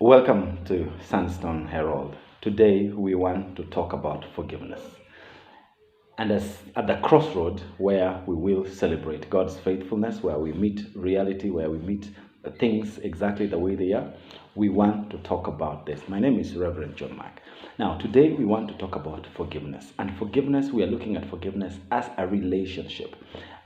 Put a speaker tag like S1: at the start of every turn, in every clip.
S1: Welcome to Sandstone Herald. Today we want to talk about forgiveness. And as at the crossroad where we will celebrate God's faithfulness, where we meet reality, where we meet things exactly the way they are, we want to talk about this. My name is Reverend John Mark. Now, today we want to talk about forgiveness. And forgiveness, we are looking at forgiveness as a relationship,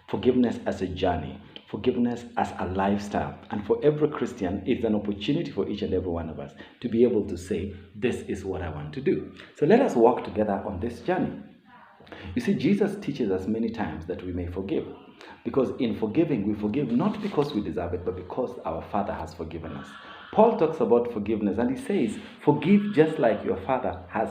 S1: forgiveness as a journey, forgiveness as a lifestyle. And for every Christian, it's an opportunity for each and every one of us to be able to say, this is what I want to do. So let us walk together on this journey. You see, Jesus teaches us many times that we may forgive. Because in forgiving, we forgive not because we deserve it, but because our Father has forgiven us. Paul talks about forgiveness and he says, forgive just like your Father has,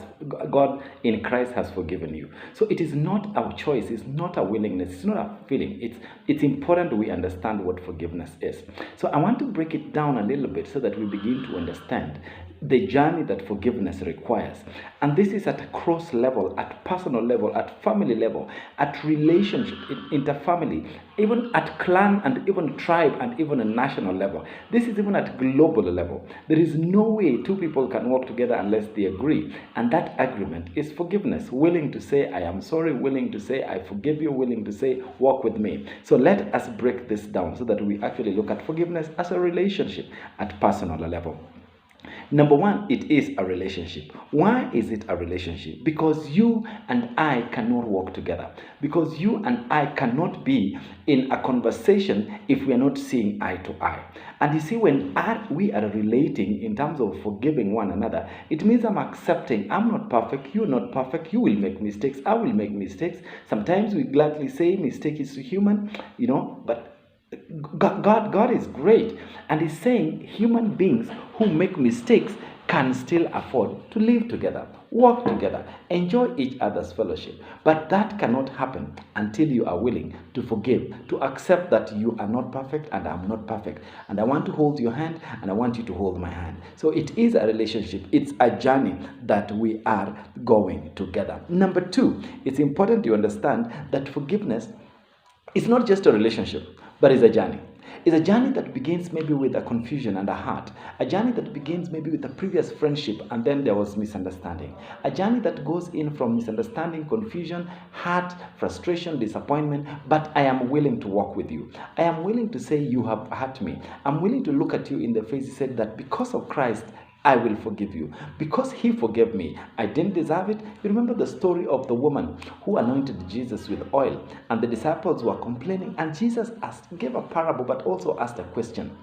S1: God in Christ has forgiven you. So it is not our choice, it's not a willingness, it's not a feeling. It's important we understand what forgiveness is. So I want to break it down a little bit so that we begin to understand the journey that forgiveness requires. And this is at a cross level, at personal level, at family level, at relationship, interfamily, even at clan and even tribe and even a national level. This is even at global level. There is no way two people can work together unless they agree. And that agreement is forgiveness. Willing to say, I am sorry, willing to say, I forgive you, willing to say, walk with me. So let us break this down so that we actually look at forgiveness as a relationship at personal level. Number one, it is a relationship. Why is it a relationship? Because you and I cannot work together. Because you and I cannot be in a conversation if we are not seeing eye to eye. And you see, when we are relating in terms of forgiving one another, it means I'm accepting I'm not perfect, you're not perfect, you will make mistakes, I will make mistakes. Sometimes we gladly say mistake is human, but God is great, and He's saying human beings who make mistakes can still afford to live together, work together, enjoy each other's fellowship. But that cannot happen until you are willing to forgive, to accept that you are not perfect and I'm not perfect. And I want to hold your hand and I want you to hold my hand. So it is a relationship. It's a journey that we are going together. Number two, it's important to understand that forgiveness is not just a relationship, but it's a journey. It's a journey that begins maybe with a confusion and a hurt. A journey that begins maybe with a previous friendship and then there was misunderstanding. A journey that goes in from misunderstanding, confusion, hurt, frustration, disappointment. But I am willing to walk with you. I am willing to say you have hurt me. I'm willing to look at you in the face and say that because of Christ, I will forgive you. Because He forgave me. I didn't deserve it. You remember the story of the woman who anointed Jesus with oil, and the disciples were complaining, and Jesus gave a parable but also asked a question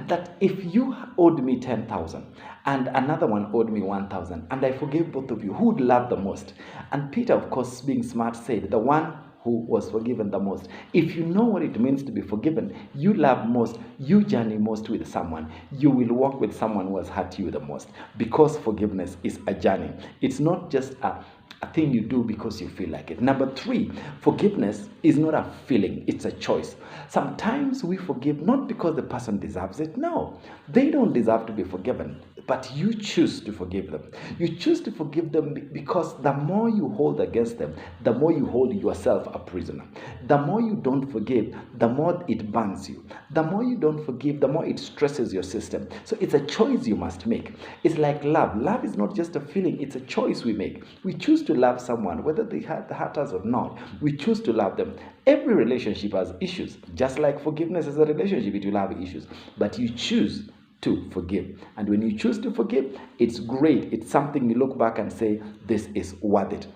S1: that if you owed me 10,000 and another one owed me 1,000 and I forgave both of you, who would love the most? And Peter, of course, being smart, said the one who was forgiven the most. If you know what it means to be forgiven, you love most, you journey most with someone, you will walk with someone who has hurt you the most, because forgiveness is a journey. It's not just a thing you do because you feel like it. Number three, forgiveness is not a feeling, it's a choice. Sometimes we forgive not because the person deserves it. No, they don't deserve to be forgiven, but you choose to forgive them. You choose to forgive them because the more you hold against them, the more you hold yourself a prisoner. The more you don't forgive, the more it burns you. The more you don't forgive, the more it stresses your system. So it's a choice you must make. It's like love. Love is not just a feeling, it's a choice we make. We choose to love someone, whether they hurt us or not. We choose to love them. Every relationship has issues. Just like forgiveness is a relationship, it will have issues. But you choose to forgive. And when you choose to forgive, it's great. It's something you look back and say, this is worth it.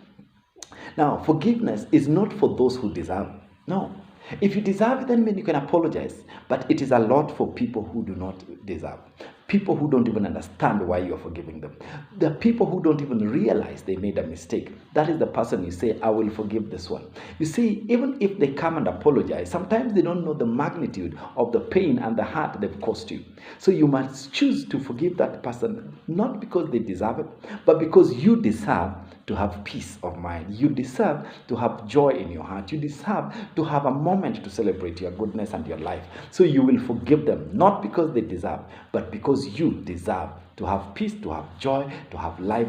S1: Now, forgiveness is not for those who deserve. No. If you deserve it, then you can apologize. But it is a lot for people who do not deserve. People who don't even understand why you're forgiving them. The people who don't even realize they made a mistake. That is the person you say, I will forgive this one. You see, even if they come and apologize, sometimes they don't know the magnitude of the pain and the hurt they've caused you. So you must choose to forgive that person, not because they deserve it, but because you deserve to have peace of mind. You deserve to have joy in your heart. You deserve to have a moment to celebrate your goodness and your life. So you will forgive them, not because they deserve, but because you deserve to have peace, to have joy, to have life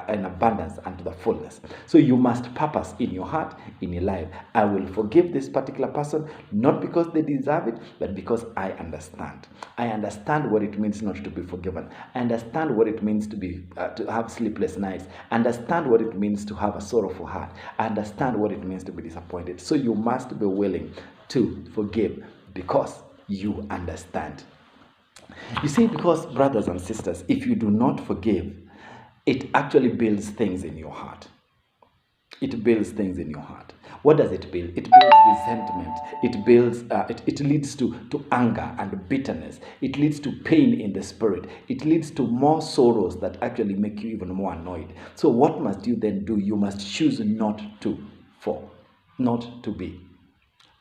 S1: in abundance and to the fullness. So you must purpose in your heart, in your life, I will forgive this particular person, not because they deserve it, but because I understand. I understand what it means not to be forgiven. I understand what it means to have sleepless nights. I understand what it means to have a sorrowful heart. I understand what it means to be disappointed. So you must be willing to forgive because you understand. You see, because brothers and sisters, if you do not forgive, it actually builds things in your heart. It builds things in your heart. What does it build? It builds resentment. It leads to anger and bitterness. It leads to pain in the spirit. It leads to more sorrows that actually make you even more annoyed. So what must you then do? You must choose not to be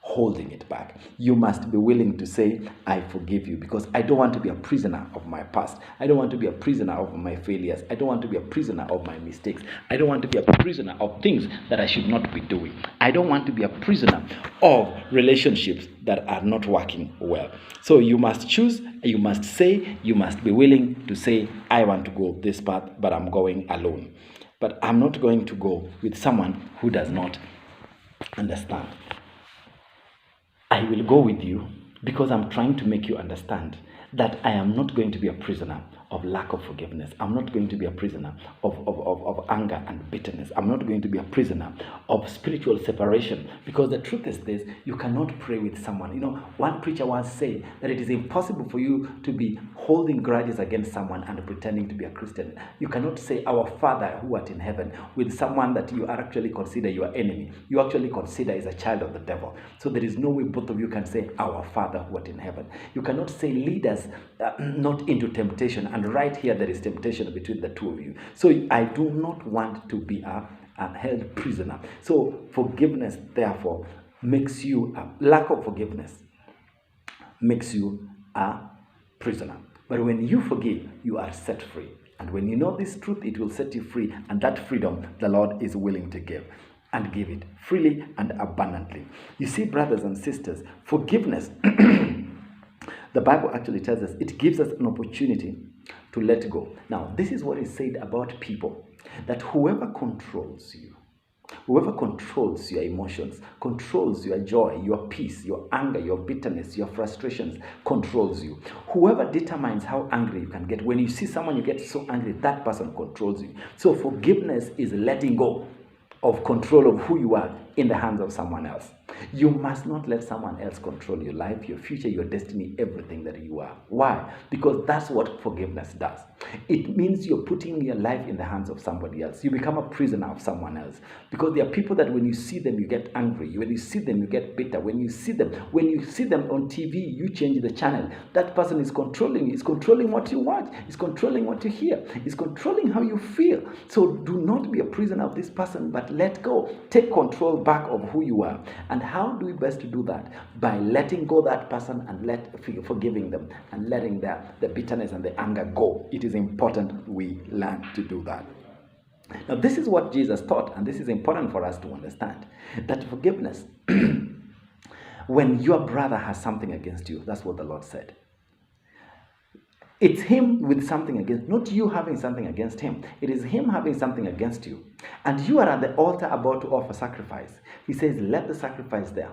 S1: holding it back. You must be willing to say, I forgive you, because I don't want to be a prisoner of my past. I don't want to be a prisoner of my failures. I don't want to be a prisoner of my mistakes. I don't want to be a prisoner of things that I should not be doing. I don't want to be a prisoner of relationships that are not working well. So you must choose, you must say, you must be willing to say, I want to go this path, but I'm going alone. But I'm not going to go with someone who does not understand. I will go with you because I'm trying to make you understand that I am not going to be a prisoner of lack of forgiveness. I'm not going to be a prisoner of anger and bitterness. I'm not going to be a prisoner of spiritual separation, because the truth is this: you cannot pray with someone. You know, one preacher once said that it is impossible for you to be holding grudges against someone and pretending to be a Christian. You cannot say our Father who art in heaven with someone that you actually consider your enemy. You actually consider is a child of the devil. So there is no way both of you can say our Father who art in heaven. You cannot say lead us not into temptation, and right here there is temptation between the two of you. So I do not want to be a held prisoner. So forgiveness therefore makes you lack of forgiveness makes you a prisoner. But when you forgive, you are set free. And when you know this truth, it will set you free. And that freedom the Lord is willing to give, and give it freely and abundantly. You see, brothers and sisters, forgiveness, the Bible actually tells us, it gives us an opportunity to let go. Now, this is what is said about people, that whoever controls you, whoever controls your emotions, controls your joy, your peace, your anger, your bitterness, your frustrations, controls you. Whoever determines how angry you can get, when you see someone you get so angry, that person controls you. So forgiveness is letting go of control of who you are in the hands of someone else. You must not let someone else control your life, your future, your destiny, everything that you are. Why? Because that's what forgiveness does. It means you're putting your life in the hands of somebody else. You become a prisoner of someone else. Because there are people that when you see them, you get angry. When you see them, you get bitter. When you see them on TV, you change the channel. That person is controlling you. It's controlling what you watch. It's controlling what you hear. It's controlling how you feel. So do not be a prisoner of this person, but let go. Take control back of who you are. And how do we best do that? By letting go that person and forgiving them and letting the bitterness and the anger go. It is important we learn to do that. Now, this is what Jesus taught, and this is important for us to understand, that forgiveness, when your brother has something against you, that's what the Lord said. It's him with something against, not you having something against him. It is him having something against you. And you are at the altar about to offer sacrifice. He says, let the sacrifice there.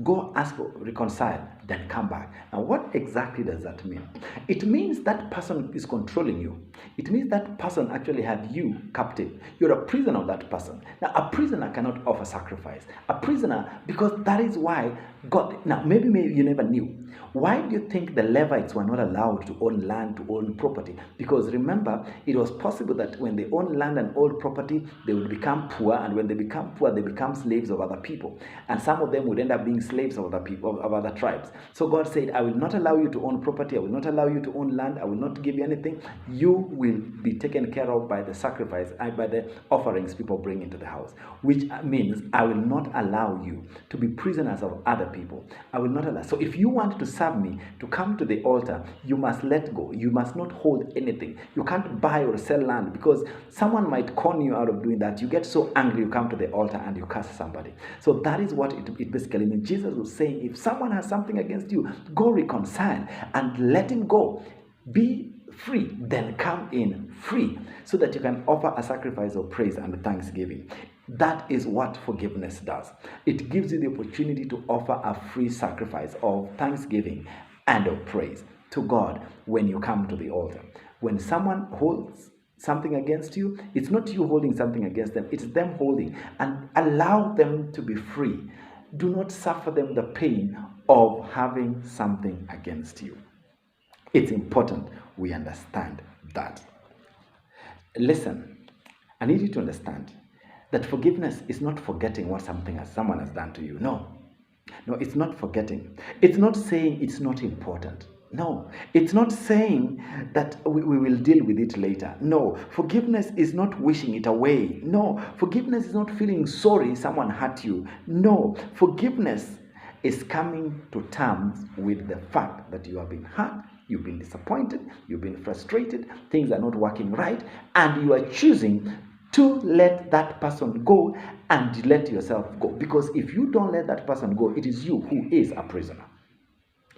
S1: Go ask, reconcile, then come back. Now, what exactly does that mean? It means that person is controlling you. It means that person actually had you captive. You're a prisoner of that person. Now, a prisoner cannot offer sacrifice. A prisoner, because that is why God, now maybe you never knew. Why do you think the Levites were not allowed to own land, to own property? Because remember, it was possible that when they own land and own property, they would become poor, and when they become poor, they become slaves of other people. And some of them would end up being slaves of other people, of other tribes. So God said, I will not allow you to own property, I will not allow you to own land, I will not give you anything. You will be taken care of by the sacrifice, by the offerings people bring into the house. Which means I will not allow you to be prisoners of other people. I will not allow. So if you want to serve me, to come to the altar, you must let go. You must not hold anything. You can't buy or sell land, because someone might con you out of doing that. You get so angry, you come to the altar and you curse somebody. So that is what it basically means. Jesus was saying, if someone has something against you, go reconcile and let him go. Be free, then come in free so that you can offer a sacrifice of praise and thanksgiving. That is what forgiveness does. It gives you the opportunity to offer a free sacrifice of thanksgiving and of praise to God when you come to the altar. When someone holds something against you, it's not you holding something against them, it's them holding, and allow them to be free. Do not suffer them the pain of having something against you. It's important we understand that. Listen, I need you to understand that forgiveness is not forgetting what someone has done to you. No, it's not forgetting. It's not saying it's not important. No, it's not saying that we will deal with it later. No, forgiveness is not wishing it away. No, forgiveness is not feeling sorry someone hurt you. No, forgiveness is coming to terms with the fact that you have been hurt, you've been disappointed, you've been frustrated, things are not working right, and you are choosing to let that person go and let yourself go. Because if you don't let that person go, it is you who is a prisoner.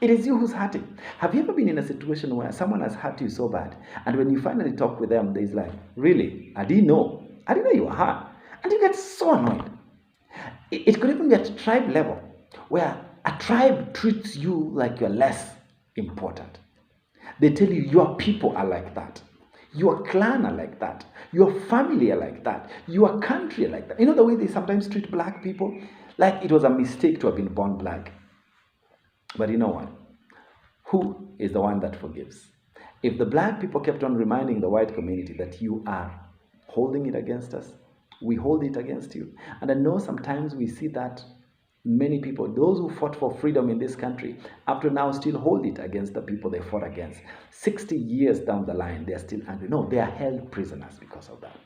S1: It is you who's hurting. Have you ever been in a situation where someone has hurt you so bad, and when you finally talk with them, there's like, really? I didn't know you were hurt. And you get so annoyed. It could even be at tribe level, where a tribe treats you like you're less important. They tell you your people are like that. Your clan are like that. Your family are like that. Your country are like that. You know the way they sometimes treat black people? Like it was a mistake to have been born black. But you know what? Who is the one that forgives? If the black people kept on reminding the white community that you are holding it against us, we hold it against you. And I know sometimes we see that many people, those who fought for freedom in this country, up to now still hold it against the people they fought against. 60 years down the line, they are still angry. No, they are held prisoners because of that.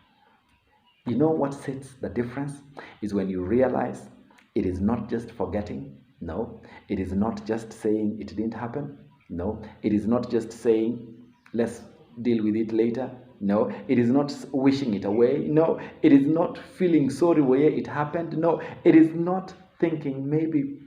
S1: You know what sets the difference? Is when you realize it is not just forgetting. No, it is not just saying it didn't happen. No, it is not just saying let's deal with it later. No, it is not wishing it away. No, it is not feeling sorry where it happened. No, it is not thinking maybe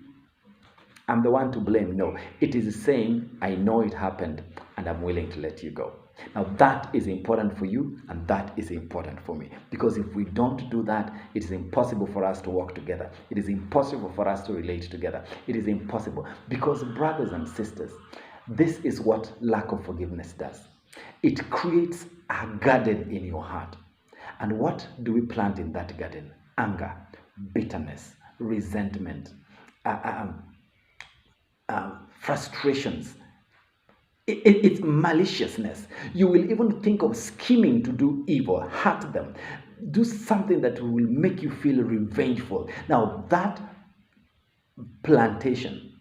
S1: I'm the one to blame. No, it is saying I know it happened and I'm willing to let you go. Now that is important for you and that is important for me, because if we don't do that, it is impossible for us to work together. It is impossible for us to relate together. It is impossible because, brothers and sisters, this is what lack of forgiveness does. It creates a garden in your heart. And what do we plant in that garden? Anger, bitterness, resentment, frustrations. It's maliciousness. You will even think of scheming to do evil, hurt them, do something that will make you feel revengeful. Now that plantation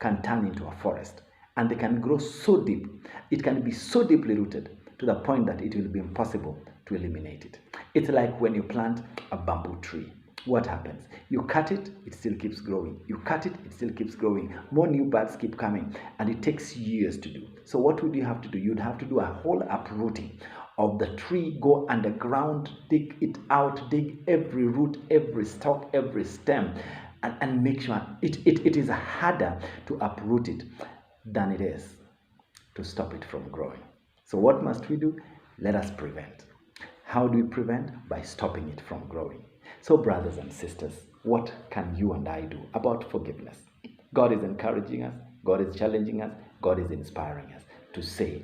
S1: can turn into a forest, and they can grow so deep. It can be so deeply rooted to the point that it will be impossible to eliminate it. It's like when you plant a bamboo tree. What happens? You cut it, it still keeps growing. You cut it, it still keeps growing. More new buds keep coming, and it takes years to do. So what would you have to do? You'd have to do a whole uprooting of the tree, go underground, dig it out, dig every root, every stalk, every stem, and make sure it is harder to uproot it than it is to stop it from growing. So what must we do? Let us prevent. How do we prevent? By stopping it from growing. So brothers and sisters, what can you and I do about forgiveness? God is encouraging us, God is challenging us, God is inspiring us to say,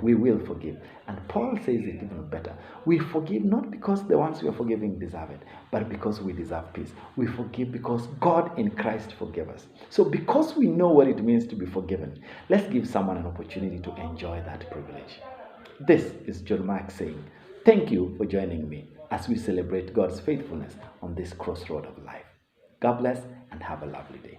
S1: we will forgive. And Paul says it even better. We forgive not because the ones we are forgiving deserve it, but because we deserve peace. We forgive because God in Christ forgave us. So because we know what it means to be forgiven, let's give someone an opportunity to enjoy that privilege. This is John Mark saying, thank you for joining me as we celebrate God's faithfulness on this crossroad of life. God bless and have a lovely day.